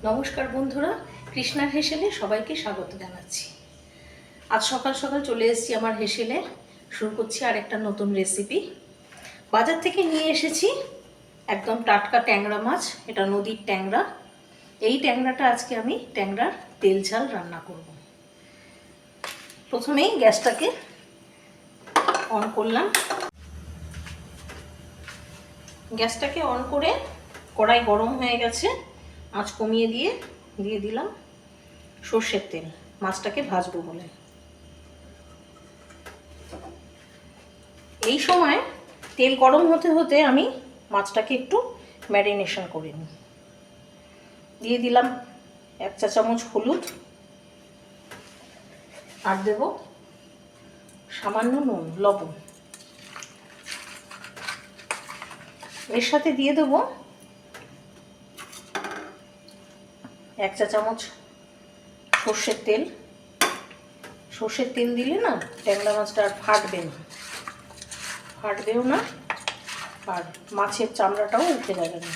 নমস্কার বন্ধুরা, কৃষ্ণার হেসেলে সবাইকে স্বাগত জানাচ্ছি। আজ সকাল সকাল চলে এসেছি আমার হেসেলে, শুরু করছি আর একটা নতুন রেসিপি। বাজার থেকে নিয়ে এসেছি একদম টাটকা ট্যাংরা মাছ। এটা নদীর ট্যাংরা। এই ট্যাংরাটা আজকে আমি ট্যাংরার তেল ঝাল রান্না করব। প্রথমেই গ্যাসটাকে অন করলাম। গ্যাসটাকে অন করে কড়াই গরম হয়ে গেছে, আঁচ কমিয়ে দিয়ে দিলাম সর্ষের তেল, মাছটাকে ভাজবো বলে। এই সময় তেল গরম হতে হতে আমি মাছটাকে একটু ম্যারিনেশন করে নিই। দিয়ে দিলাম 1 চা চামচ হলুদ, আর দেব সামান্য নুন, লবণ। এর সাথে দিয়ে দেব 1 চা চামচ সর্ষের তেল। সর্ষের তেল দিলে না ট্যাংরা মাছটা আর ফাটবেও না, আর মাছের চামড়াটাও উঠে যাবে না।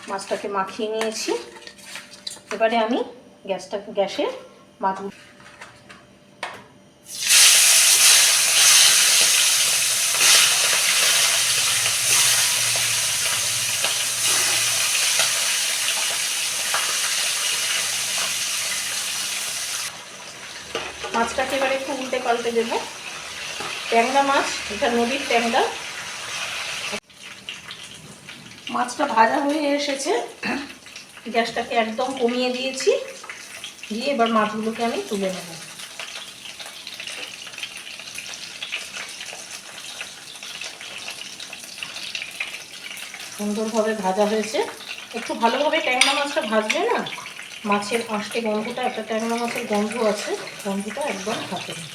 মাছটাকে মাখিয়ে নিয়েছি। এবারে আমি গ্যাসে মাছগুলো মাছটাকে এবারে একটু উল্টে পাল্টে দেবো। ট্যাংরা মাছ, এটা নদীর ট্যাংরা। মাছটা ভাজা হয়ে এসেছে, গ্যাসটাকে একদম কমিয়ে দিয়েছি। দিয়ে এবার মাছগুলোকে আমি তুলে নেব। সুন্দরভাবে ভাজা হয়েছে। একটু ভালোভাবে ট্যাংরা মাছটা ভাজবে না, মাছের আঁশটে গন্ধটা, একটা ট্যাংরা মাছের গন্ধ আছে, গন্ধটা একদম থাকে না।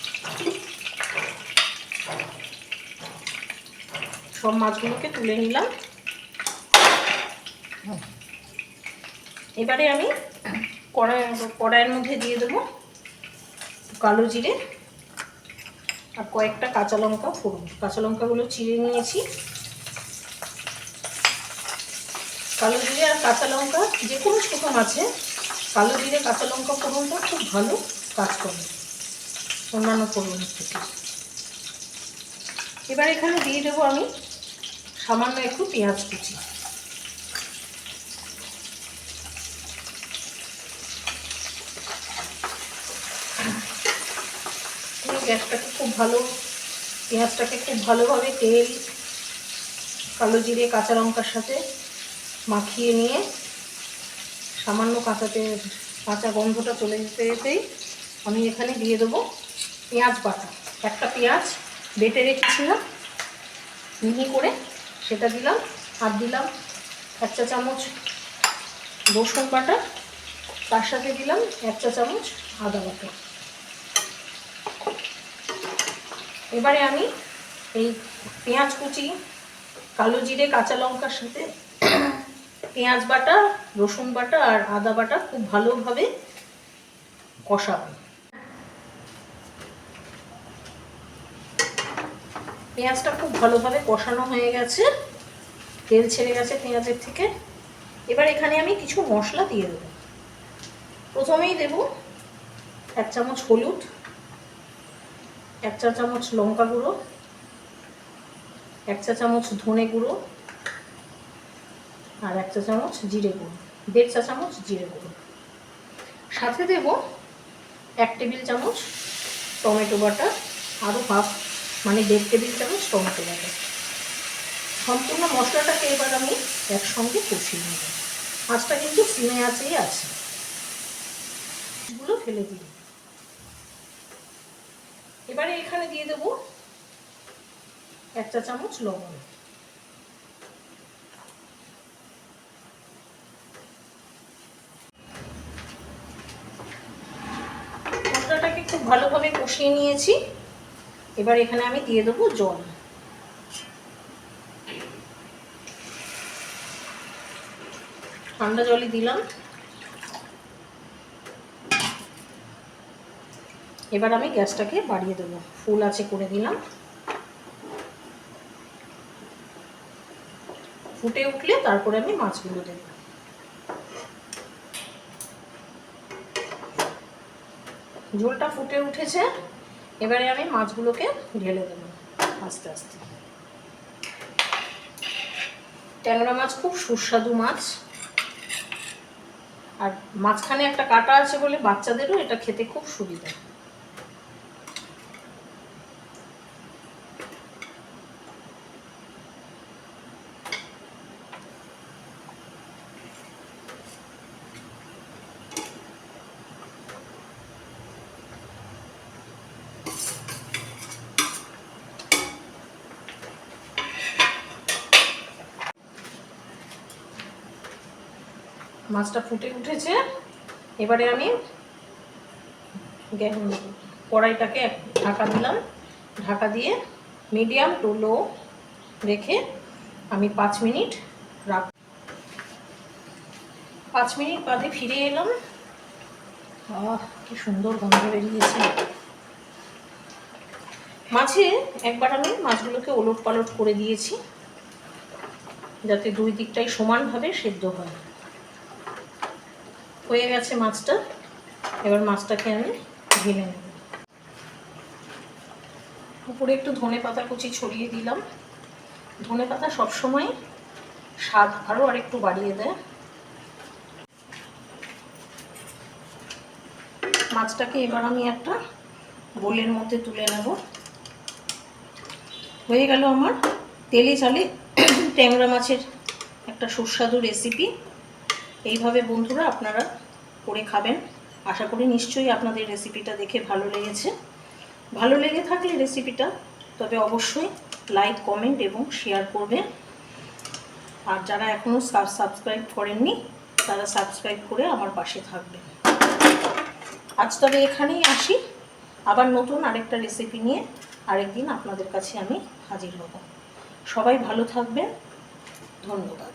সব মাছগুলোকে তুলে নিলাম। এবারে আমি কড়াইয়ের মধ্যে দিয়ে দেবো কালো জিরে আর কয়েকটা কাঁচা লঙ্কা ফোড়ন। কাঁচা লঙ্কাগুলো চিড়ে নিয়েছি। কালো জিরে আর কাঁচা লঙ্কা, যে কোনো শুকনো মাছে কালো জিরে কাঁচা লঙ্কা ফোড়নটা খুব ভালো কাজ করে অন্যান্য ফোড়নের থেকে। এবার এখানে দিয়ে দেবো আমি সামান্য একটু পেঁয়াজ কুচি। গ্যাসটাকে পেঁয়াজটাকে খুব ভালোভাবে তেল, কালো জিরে, কাঁচা লঙ্কার সাথে মাখিয়ে নিয়ে সামান্য কাঁচা গন্ধটা চলে যেতেই আমি এখানে দিয়ে দেবো পেঁয়াজ বাটা। একটা পেঁয়াজ বেটে রেখেছিলাম মিহি করে, সেটা দিলাম। আর দিলাম 1 চা চামচ রসুন বাটা, তার সাথে দিলাম 1 চা চামচ আদা বাটা। এবারে আমি এই পেঁয়াজ কুচি, কালো জিরে, কাঁচা লঙ্কার সাথে পেঁয়াজ বাটা, রসুন বাটা আর আদা বাটা খুব ভালোভাবে কষাবো। পেঁয়াজটা খুব ভালোভাবে কষানো হয়ে গেছে, তেল ছেড়ে গেছে পেঁয়াজের থেকে। এবার এখানে আমি কিছু মশলা দিয়ে দেবো। প্রথমেই দেব 1 চামচ হলুদ, 1 চা চামচ লঙ্কা গুঁড়ো, 1 চা চামচ ধনে গুঁড়ো আর 1 চা চামচ জিরে গুঁড়ো, 1.5 চা চামচ জিরে গুঁড়ো। সাথে দেব 1 টেবিল চামচ টমেটো বাটা, আরও মানে 1.5 টেবিল চামচ টমেটো বাটা। সম্পূর্ণ মশলাটাকে এবার আমি একসঙ্গে কষিয়ে নেব। মাছটা কিন্তু সিমে আঁচেই আছে। এগুলো ফেলে দিই। এবারে এখানে দিয়ে দেব 1 চা চামচ লবণ। মশলাটাকে খুব ভালোভাবে কষিয়ে নিয়েছি। এবার এখানে আমি দিয়ে দেবো জল। ঠান্ডা জলই দিলাম। এবার আমি গ্যাসটাকে বাড়িয়ে দেবো, ফুল আঁচে করে দিলাম। ফুটে উঠলে তারপরে আমি মাছগুলো দেব। ঝোলটা ফুটে উঠেছে, এবারে আমি মাছগুলোকে ঢেলে দেব আস্তে আস্তে। ট্যাংরা মাছ খুব সুস্বাদু মাছ, আর মাঝখানে একটা কাটা আছে বলে বাচ্চাদেরও এটা খেতে খুব সুবিধা। মাছটা ফুটে উঠেছে, এবারে আমি কড়াইটাকে ঢাকা দিলাম। ঢাকা দিয়ে মিডিয়াম টু লো রেখে আমি 5 মিনিট রাখ। 5 মিনিট বাদে ফিরে এলাম। কি সুন্দর গন্ধ বেরিয়েছে। মাছে একবার আমি মাছগুলোকে ওলট পালট করে দিয়েছি যাতে দুই দিকটাই সমানভাবে সেদ্ধ হয়। হয়ে গেছে মাছটা, এবার মাছটাকে আমি ঢেলে নেব। উপরে একটু ধনেপাতা কুচি ছড়িয়ে দিলাম। ধনেপাতা সবসময় স্বাদ আরও আরেকটু বাড়িয়ে দেয়। মাছটাকে এবার আমি একটা বোলের মধ্যে তুলে নেব। হয়ে গেল আমার তেলে চালে ট্যাংরা মাছের একটা সুস্বাদু রেসিপি। এইভাবে বন্ধুরা আপনারা করে খাবেন। আশা করি নিশ্চয়ই আপনাদের রেসিপিটা দেখে ভালো লেগেছে। ভালো লেগে থাকলে রেসিপিটা তবে অবশ্যই লাইক, কমেন্ট এবং শেয়ার করবেন। আর যারা এখনও সাবস্ক্রাইব করেননি তারা সাবস্ক্রাইব করে আমার পাশে থাকবেন। আজ তবে এখানেই আসি, আবার নতুন আরেকটা রেসিপি নিয়ে আরেকদিন আপনাদের কাছে আমি হাজির হব। সবাই ভালো থাকবেন, ধন্যবাদ।